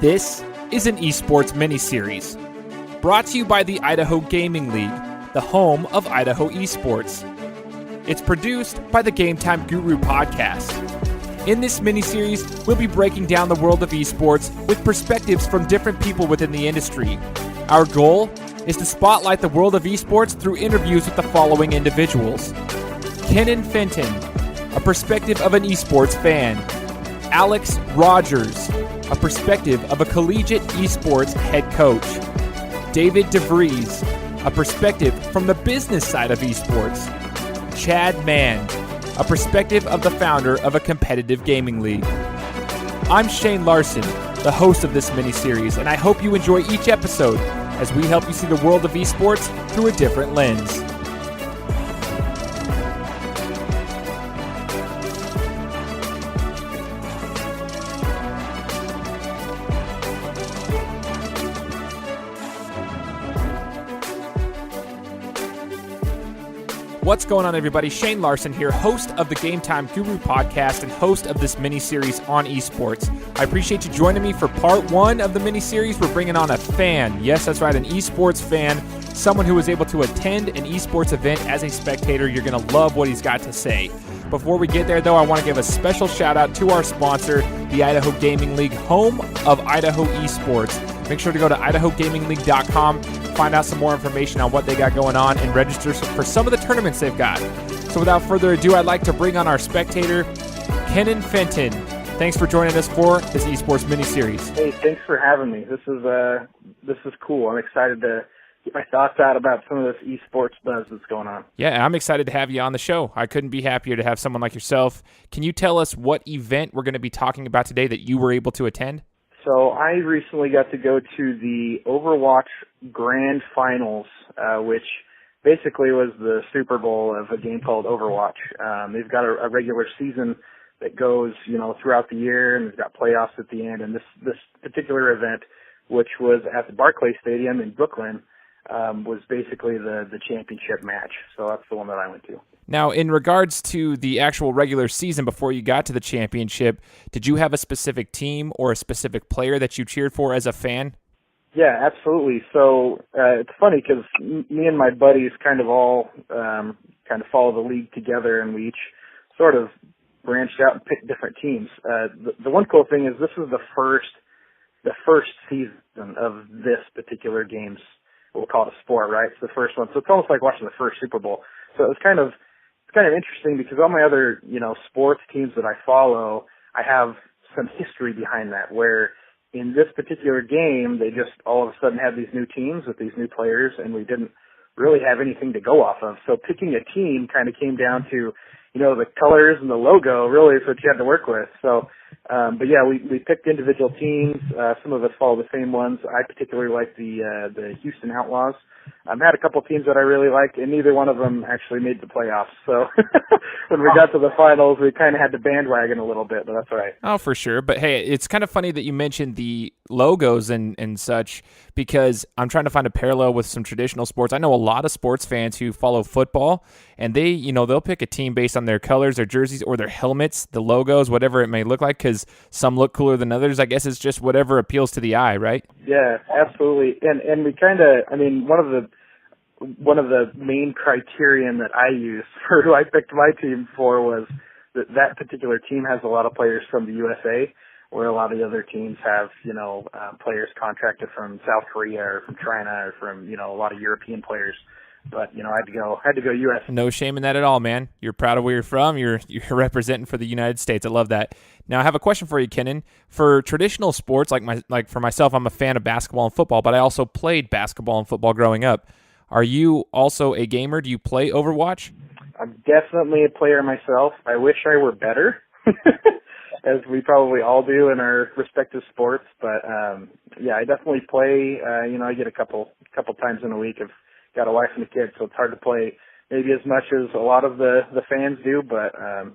This is an eSports mini-series, brought to you by the Idaho Gaming League, the home of Idaho eSports. It's produced by the Game Time Guru podcast. In this mini-series, we'll be breaking down the world of eSports with perspectives from different people within the industry. Our goal is to spotlight the world of eSports through interviews with the following individuals. Kenon Fenton, a perspective of an eSports fan. Alex Rogers, a perspective of a collegiate eSports head coach. David DeVries, a perspective from the business side of eSports. Chad Mann, a perspective of the founder of a competitive gaming league. I'm Shane Larson, the host of this mini-series, and I hope you enjoy each episode as we help you see the world of eSports through a different lens. What's going on, everybody? Shane Larson here, host of the Game Time Guru podcast and host of this mini-series on esports. I appreciate you joining me for part one of the mini-series. We're bringing on a fan. Yes, that's right, an esports fan, someone who was able to attend an esports event as a spectator. You're going to love what he's got to say. Before we get there, though, I want to give a special shout-out to our sponsor, the Idaho Gaming League, home of Idaho eSports. Make sure to go to idahogamingleague.com, find out some more information on what they got going on, and register for some of the tournaments they've got. So without further ado, I'd like to bring on our spectator, Kenon Fenton. Thanks for joining us for this esports mini-series. Hey, thanks for having me. This is cool. I'm excited to get my thoughts out about some of this esports buzz that's going on. Yeah, I'm excited to have you on the show. I couldn't be happier to have someone like yourself. Can you tell us what event we're going to be talking about today that you were able to attend? So I recently got to go to the Overwatch Grand Finals, which basically was the Super Bowl of a game called Overwatch. They've got a regular season that goes, throughout the year, and they've got playoffs at the end. And this particular event, which was at the Barclays Stadium in Brooklyn, was basically the championship match. So that's the one that I went to. Now, in regards to the actual regular season before you got to the championship, did you have a specific team or a specific player that you cheered for as a fan? Yeah, absolutely. So it's funny because me and my buddies kind of all kind of follow the league together, and we each sort of branched out and picked different teams. The one cool thing is this is the first season of this particular game's, we'll call it a sport, right? It's the first one. So it's almost like watching the first Super Bowl. So it's kind of interesting because all my other, sports teams that I follow, I have some history behind that, where in this particular game, they just all of a sudden had these new teams with these new players, and we didn't really have anything to go off of. So picking a team kind of came down to, the colors and the logo really is what you had to work with. So, but yeah, we picked individual teams. Some of us follow the same ones. I particularly like the Houston Outlaws. Had a couple teams that I really liked, and neither one of them actually made the playoffs. So when we got to the finals, we kind of had to bandwagon a little bit, but that's all right. Oh, for sure. But hey, it's kind of funny that you mentioned the logos and such, because I'm trying to find a parallel with some traditional sports. I know a lot of sports fans who follow football, and they, they'll pick a team based on their colors, their jerseys, or their helmets, the logos, whatever it may look like, because some look cooler than others. I guess it's just whatever appeals to the eye, right? Yeah, absolutely. And we one of the main criterion that I used for who I picked my team for was that particular team has a lot of players from the USA, where a lot of the other teams have, players contracted from South Korea or from China or from, a lot of European players. But, I had to go U.S. No shame in that at all, man. You're proud of where you're from. You're representing for the United States. I love that. Now, I have a question for you, Kenon. For traditional sports, like for myself, I'm a fan of basketball and football, but I also played basketball and football growing up. Are you also a gamer? Do you play Overwatch? I'm definitely a player myself. I wish I were better, as we probably all do in our respective sports. But, yeah, I definitely play. I get a couple times in a week. I've got a wife and a kid, so it's hard to play maybe as much as a lot of the fans do. But,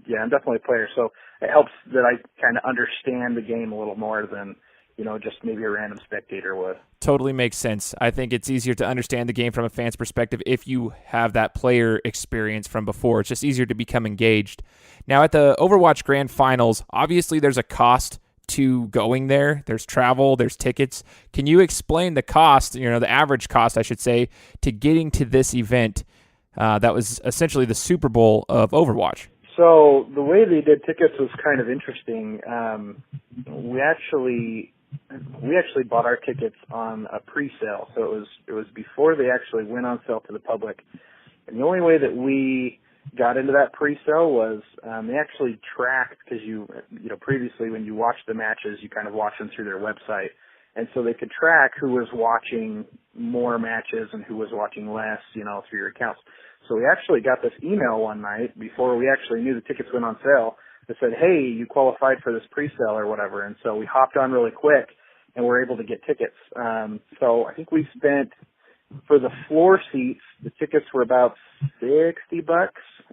yeah, I'm definitely a player. So it helps that I kind of understand the game a little more than, just maybe a random spectator would. Totally makes sense. I think it's easier to understand the game from a fan's perspective if you have that player experience from before. It's just easier to become engaged. Now, at the Overwatch Grand Finals, obviously there's a cost to going there. There's travel, there's tickets. Can you explain the cost, the average cost, I should say, to getting to this event that was essentially the Super Bowl of Overwatch? So the way they did tickets was kind of interesting. We actually bought our tickets on a pre-sale, so it was before they actually went on sale to the public. And the only way that we got into that pre-sale was they actually tracked, because previously when you watched the matches, you kind of watched them through their website, and so they could track who was watching more matches and who was watching less, through your accounts. So we actually got this email one night before we actually knew the tickets went on sale that said, hey, you qualified for this pre-sale or whatever. And so we hopped on really quick and were able to get tickets. So I think we spent, for the floor seats, the tickets were about $60.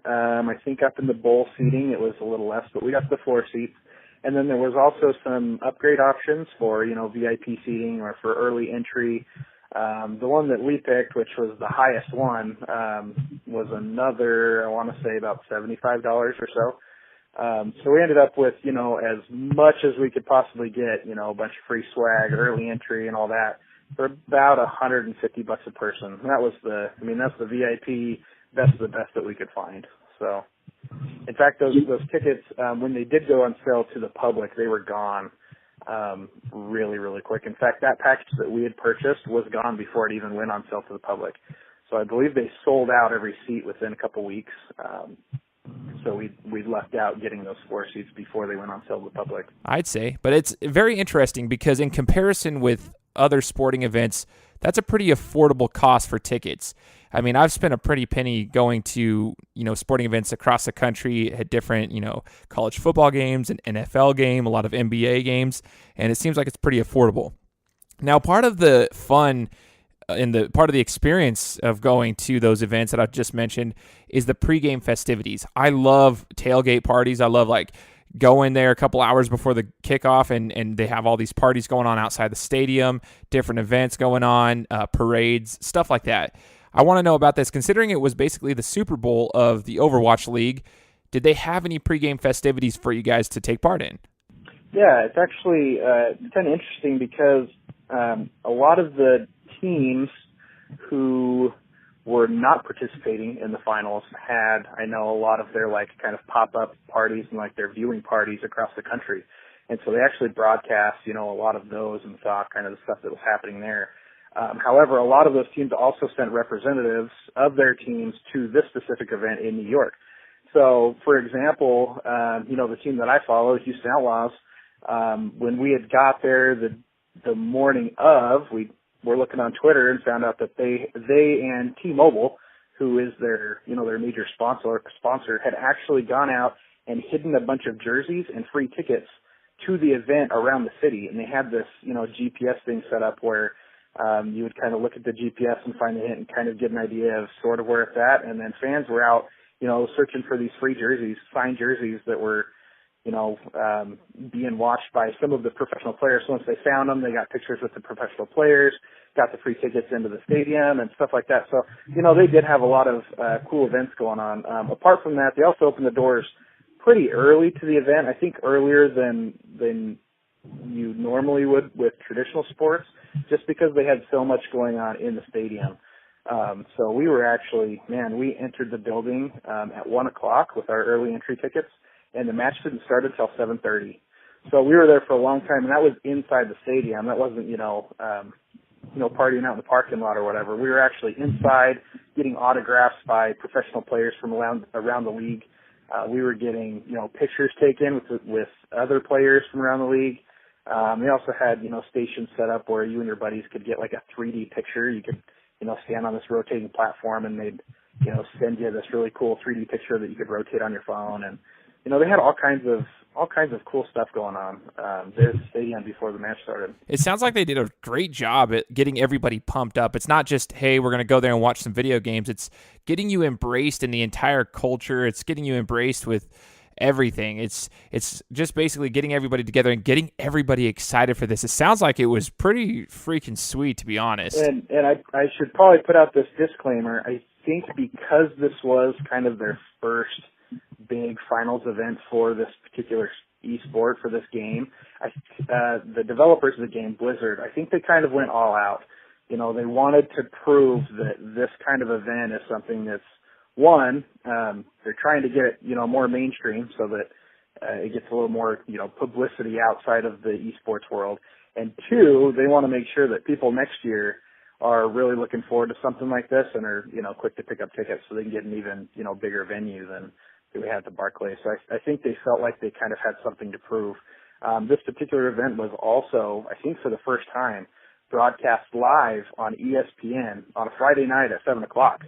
I think up in the bowl seating it was a little less, but we got the floor seats. And then there was also some upgrade options for, VIP seating or for early entry. The one that we picked, which was the highest one, was another, I want to say about $75 or so. So we ended up with, as much as we could possibly get, a bunch of free swag, early entry and all that, for about $150 a person. And that was that's the VIP, best of the best that we could find. So, in fact, those tickets, when they did go on sale to the public, they were gone really, really quick. In fact, that package that we had purchased was gone before it even went on sale to the public. So I believe they sold out every seat within a couple weeks. So we lucked out getting those floor seats before they went on sale to the public. I'd say, but it's very interesting because in comparison with other sporting events, that's a pretty affordable cost for tickets. I mean, I've spent a pretty penny going to, sporting events across the country at different, college football games, an NFL game, a lot of NBA games, and it seems like it's pretty affordable. Now, part of the fun and part of the experience of going to those events that I've just mentioned is the pregame festivities. I love tailgate parties. I love going there a couple hours before the kickoff, and they have all these parties going on outside the stadium, different events going on, parades, stuff like that. I want to know about this, considering it was basically the Super Bowl of the Overwatch League. Did they have any pregame festivities for you guys to take part in? Yeah, it's actually kind of interesting because a lot of the teams who were not participating in the finals had, I know, a lot of their kind of pop-up parties and their viewing parties across the country. And so they actually broadcast, a lot of those and saw kind of the stuff that was happening there. However, a lot of those teams also sent representatives of their teams to this specific event in New York. So, for example, the team that I follow, Houston Outlaws, when we had got there the morning of, we were looking on Twitter and found out that they and T-Mobile, who is their major sponsor, had actually gone out and hidden a bunch of jerseys and free tickets to the event around the city. And they had this, GPS thing set up where you would kind of look at the GPS and find the hint and kind of get an idea of sort of where it's at. And then fans were out, searching for these free jerseys, signed jerseys that were, being watched by some of the professional players. So once they found them, they got pictures with the professional players, got the free tickets into the stadium and stuff like that. So, they did have a lot of cool events going on. Apart from that, they also opened the doors pretty early to the event. I think earlier than you normally would with traditional sports, just because they had so much going on in the stadium. So we were actually, we entered the building at 1 o'clock with our early entry tickets, and the match didn't start until 7:30. So we were there for a long time, and that was inside the stadium. That wasn't, partying out in the parking lot or whatever. We were actually inside getting autographs by professional players from around the league. We were getting, pictures taken with other players from around the league. They also had, stations set up where you and your buddies could get a 3D picture. You could, stand on this rotating platform and they'd, send you this really cool 3D picture that you could rotate on your phone. And, they had all kinds of cool stuff going on there at the stadium before the match started. It sounds like they did a great job at getting everybody pumped up. It's not just, hey, we're going to go there and watch some video games. It's getting you embraced in the entire culture. It's getting you embraced with everything. It's just basically getting everybody together and getting everybody excited for this. It sounds like it was pretty freaking sweet, to be honest. And I should probably put out this disclaimer. I think because this was kind of their first big finals event for this particular esport for this game. The developers of the game, Blizzard, I think they kind of went all out. They wanted to prove that this kind of event is something that's, one, they're trying to get it, more mainstream so that it gets a little more, publicity outside of the esports world. And two, they want to make sure that people next year are really looking forward to something like this and are, quick to pick up tickets so they can get an even, bigger venue than we had at the Barclays. So I think they felt like they kind of had something to prove. This particular event was also, I think for the first time, broadcast live on ESPN on a Friday night at 7 o'clock.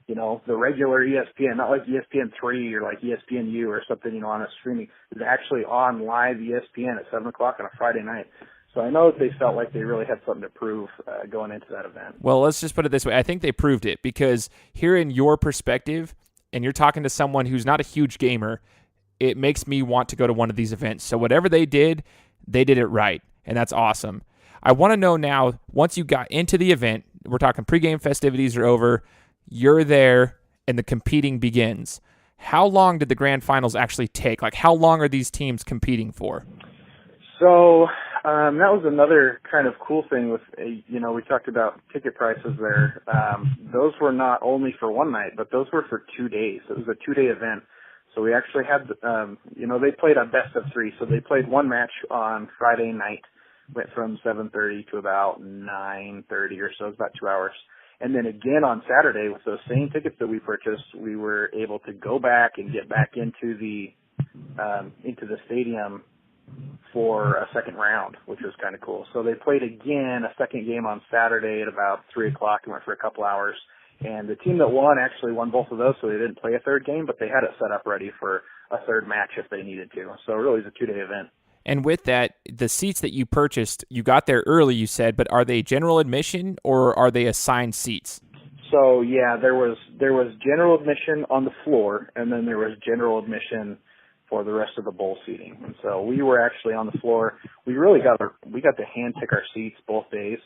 The regular ESPN, not like ESPN3 or like ESPNU or something, on a streaming. It's actually on live ESPN at 7 o'clock on a Friday night. So I know that they felt like they really had something to prove going into that event. Well, let's just put it this way. I think they proved it because hearing your perspective, and you're talking to someone who's not a huge gamer, it makes me want to go to one of these events. So whatever they did it right, and that's awesome. I want to know now, once you got into the event, we're talking pregame festivities are over, you're there, and the competing begins. How long did the grand finals actually take? Like, how long are these teams competing for? So that was another kind of cool thing with, we talked about ticket prices there. Those were not only for one night, but those were for 2 days. It was a 2-day event. So we actually had, they played a best of three. So they played one match on Friday night, went from 7:30 to about 9:30 or so. It was about 2 hours. And then again on Saturday with those same tickets that we purchased, we were able to go back and get back into the stadium for a second round, which was kind of cool. So they played again a second game on Saturday at about 3 o'clock and went for a couple hours. And the team that won actually won both of those, so they didn't play a third game, but they had it set up ready for a third match if they needed to. So it really was a 2-day event. And with that, the seats that you purchased, you got there early, you said, but are they general admission or are they assigned seats? So yeah, there was general admission on the floor, and then there was general admission for the rest of the bowl seating. And so we were actually on the floor. We got to hand pick our seats both days,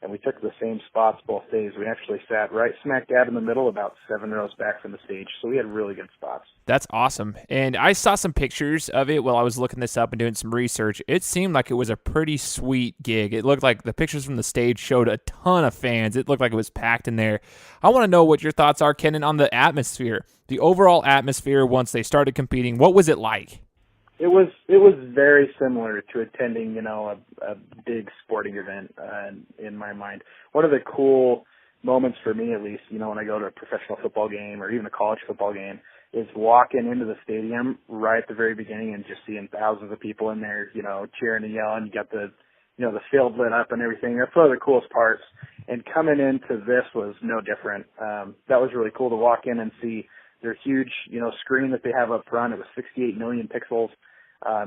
and we took the same spots both days. We actually sat right smack dab in the middle, about 7 rows back from the stage. So we had really good spots. That's awesome. And I saw some pictures of it while I was looking this up and doing some research. It seemed like it was a pretty sweet gig. It looked like the pictures from the stage showed a ton of fans. It looked like it was packed in there. I want to know what your thoughts are, Kenon, on the atmosphere, the overall atmosphere once they started competing. What was it like? It was very similar to attending, a big sporting event in my mind. One of the cool moments for me, at least, when I go to a professional football game or even a college football game, is walking into the stadium right at the very beginning and just seeing thousands of people in there, cheering and yelling. You got the field lit up and everything. That's one of the coolest parts. And coming into this was no different. That was really cool to walk in and see their huge, screen that they have up front. It was 68 million pixels.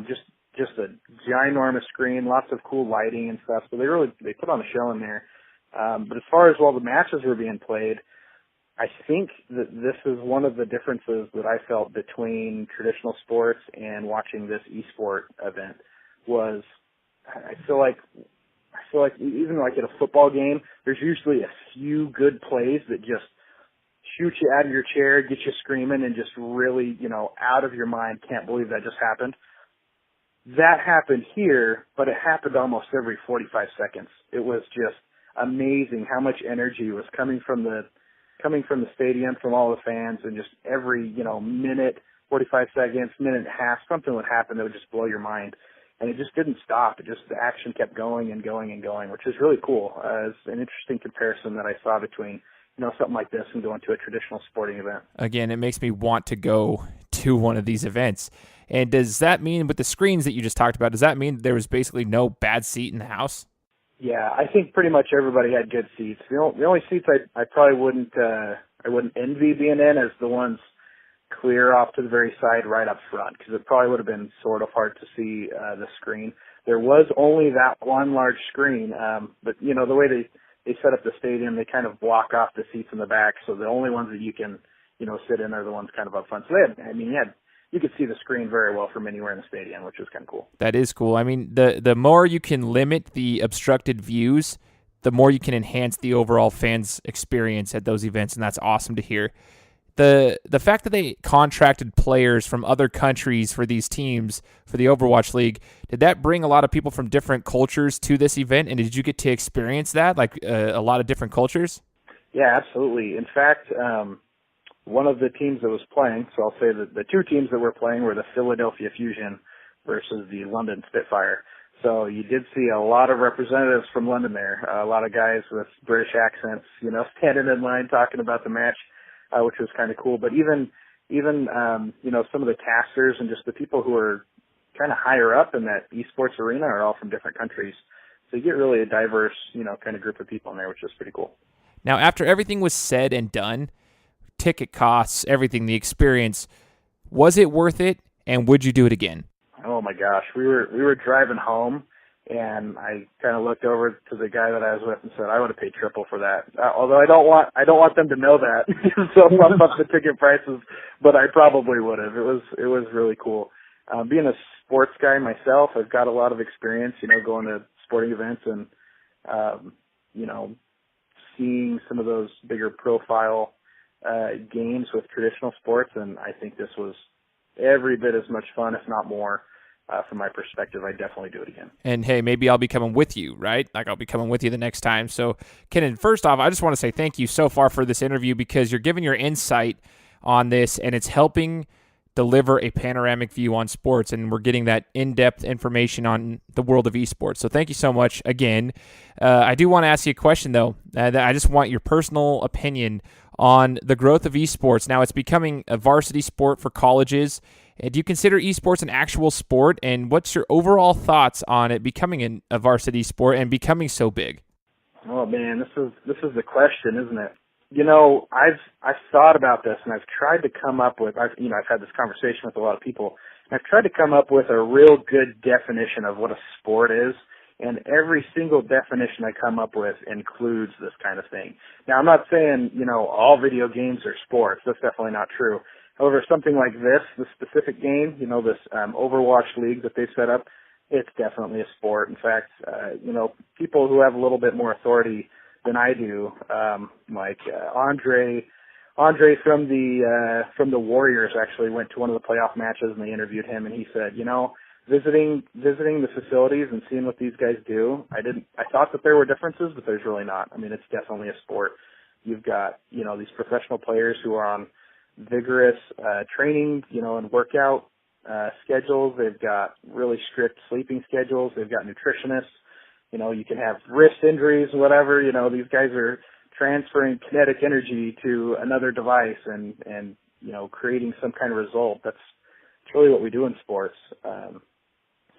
Just a ginormous screen, lots of cool lighting and stuff. So they put on a show in there. But as far as while the matches were being played, I think that this is one of the differences that I felt between traditional sports and watching this esport event was I feel like even like at a football game, there's usually a few good plays that just shoot you out of your chair, get you screaming, and just really, out of your mind, can't believe that just happened. That happened here, but it happened almost every 45 seconds. It was just amazing how much energy was coming from the stadium, from all the fans, and just every, minute, 45 seconds, minute and a half, something would happen that would just blow your mind. And it just didn't stop. The action kept going and going and going, which is really cool. It's an interesting comparison that I saw between, something like this and going to a traditional sporting event. Again, it makes me want to go to one of these events. And does that mean, with the screens that you just talked about, does that mean there was basically no bad seat in the house? Yeah, I think pretty much everybody had good seats. The only seats I probably wouldn't envy being in is the ones clear off to the very side right up front, because it probably would have been sort of hard to see the screen. There was only that one large screen, but the way they set up the stadium, they kind of block off the seats in the back, so the only ones that you can sit in are the ones kind of up front. So you could see the screen very well from anywhere in the stadium, which was kind of cool. That is cool. I mean, the more you can limit the obstructed views, the more you can enhance the overall fans' experience at those events, and that's awesome to hear. the fact that they contracted players from other countries for these teams for the Overwatch League, did that bring a lot of people from different cultures to this event? And did you get to experience that, like a lot of different cultures? Yeah, absolutely. In fact, one of the teams that was playing, so I'll say that the two teams that were playing were the Philadelphia Fusion versus the London Spitfire. So you did see a lot of representatives from London there, a lot of guys with British accents, standing in line talking about the match, which was kind of cool. But even some of the casters and just the people who are kind of higher up in that esports arena are all from different countries. So you get really a diverse, kind of group of people in there, which is pretty cool. Now, after everything was said and done, ticket costs, everything, the experience, was it worth it? And would you do it again? Oh my gosh, we were driving home, and I kind of looked over to the guy that I was with and said, I would have paid triple for that. Although I don't want them to know that, so bump up the ticket prices, but I probably would have. It was really cool. Being a sports guy myself, I've got a lot of experience, going to sporting events and seeing some of those bigger profile games with traditional sports, and I think this was every bit as much fun, if not more. From my perspective, I'd definitely do it again. And hey, maybe I'll be coming with you, right? Like I'll be coming with you the next time. So, Kenon, first off, I just want to say thank you so far for this interview because you're giving your insight on this, and it's helping deliver a panoramic view on sports, and we're getting that in-depth information on the world of esports. So thank you so much again. I do want to ask you a question, though. I just want your personal opinion on the growth of esports. Now, it's becoming a varsity sport for colleges. Do you consider esports an actual sport, and what's your overall thoughts on it becoming a varsity sport and becoming so big? Oh man, this is the question, isn't it? I've thought about this, and I've tried to come up with. I've had this conversation with a lot of people. And I've tried to come up with a real good definition of what a sport is, and every single definition I come up with includes this kind of thing. Now, I'm not saying all video games are sports. That's definitely not true. However, something like this specific game, this Overwatch League that they set up, it's definitely a sport. In fact, people who have a little bit more authority than I do, like Andre from the Warriors actually went to one of the playoff matches, and they interviewed him, and he said, visiting the facilities and seeing what these guys do, I thought that there were differences, but there's really not. I mean, it's definitely a sport. You've got these professional players who are on vigorous training, and workout schedules. They've got really strict sleeping schedules. They've got nutritionists. You can have wrist injuries, whatever. These guys are transferring kinetic energy to another device and creating some kind of result. That's really what we do in sports.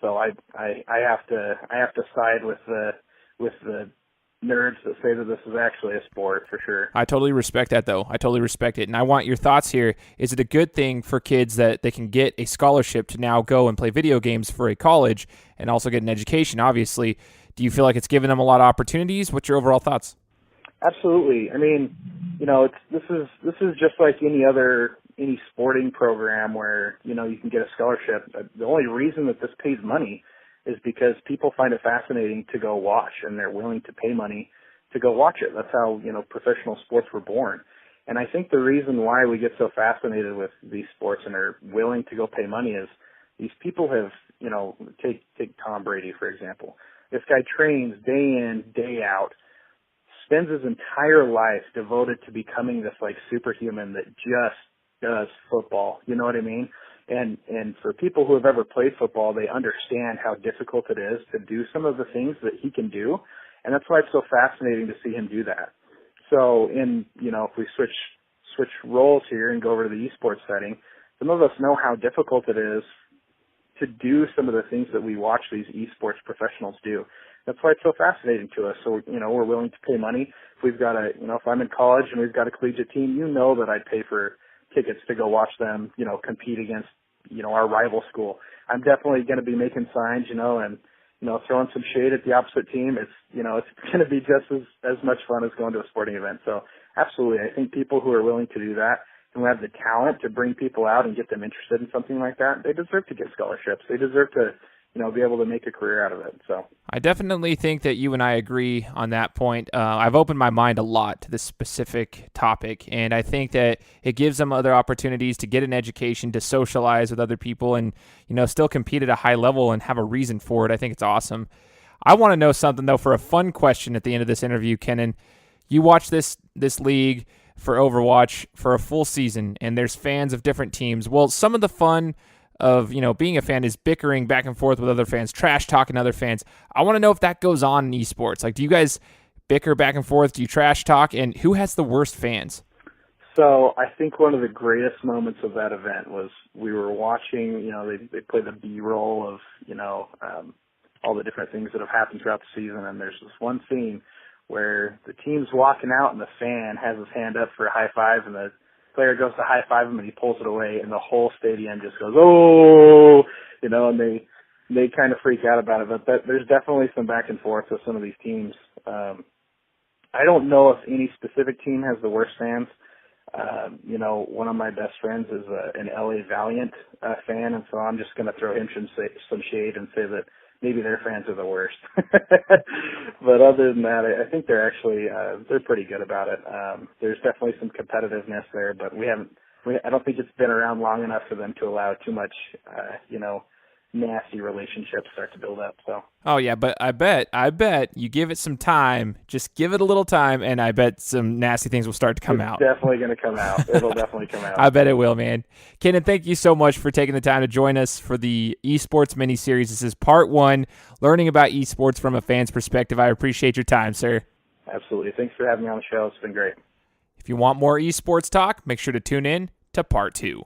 So I have to side with the nerds that say that this is actually a sport for sure. I totally respect that, though. I totally respect it. And I want your thoughts here. Is it a good thing for kids that they can get a scholarship to now go and play video games for a college and also get an education, obviously? Do you feel like it's given them a lot of opportunities? What's your overall thoughts? Absolutely. I mean, this is just like any sporting program where, you can get a scholarship. The only reason that this pays money is because people find it fascinating to go watch, and they're willing to pay money to go watch it. That's how, professional sports were born. And I think the reason why we get so fascinated with these sports and are willing to go pay money is these people have, take Tom Brady, for example. This guy trains day in, day out, spends his entire life devoted to becoming this like superhuman that just does football. You know what I mean? And for people who have ever played football, they understand how difficult it is to do some of the things that he can do. And that's why it's so fascinating to see him do that. So if we switch roles here and go over to the esports setting, some of us know how difficult it is to do some of the things that we watch these esports professionals do. That's why it's so fascinating to us. So, we're willing to pay money. If we've got if I'm in college and we've got a collegiate team, that I'd pay for tickets to go watch them, compete against, our rival school. I'm definitely going to be making signs, and, throwing some shade at the opposite team. It's going to be just as much fun as going to a sporting event. So absolutely. I think people who are willing to do that and who have the talent to bring people out and get them interested in something like that, they deserve to get scholarships. They deserve to, be able to make a career out of it. So I definitely think that you and I agree on that point. I've opened my mind a lot to this specific topic, and I think that it gives them other opportunities to get an education, to socialize with other people, and still compete at a high level and have a reason for it. I think it's awesome. I want to know something, though, for a fun question at the end of this interview, Kenon. You watch this league for Overwatch for a full season, and there's fans of different teams. Well, some of the fun of being a fan is bickering back and forth with other fans, trash talking other fans. I want to know if that goes on in esports. Like, do you guys bicker back and forth? Do you trash talk? And who has the worst fans? So I think one of the greatest moments of that event was we were watching. They play the B-roll of all the different things that have happened throughout the season, and there's this one scene where the team's walking out and the fan has his hand up for a high five, and the player goes to high five him and he pulls it away, and the whole stadium just goes, oh, and they kind of freak out about it. But there's definitely some back and forth with some of these teams. I don't know if any specific team has the worst fans. One of my best friends is an LA Valiant fan, and so I'm just going to throw him some shade and say that maybe their fans are the worst. But other than that, I think they're actually they're pretty good about it. There's definitely some competitiveness there, but I don't think it's been around long enough for them to allow too much nasty relationships start to build up. So. Oh yeah, but I bet you give it some time, just give it a little time, and I bet some nasty things will start to come out. Definitely going to come out. It'll definitely come out. I bet it will, man. Kenon, thank you so much for taking the time to join us for the eSports mini-series. This is part 1, learning about eSports from a fan's perspective. I appreciate your time, sir. Absolutely. Thanks for having me on the show. It's been great. If you want more eSports talk, make sure to tune in to part 2.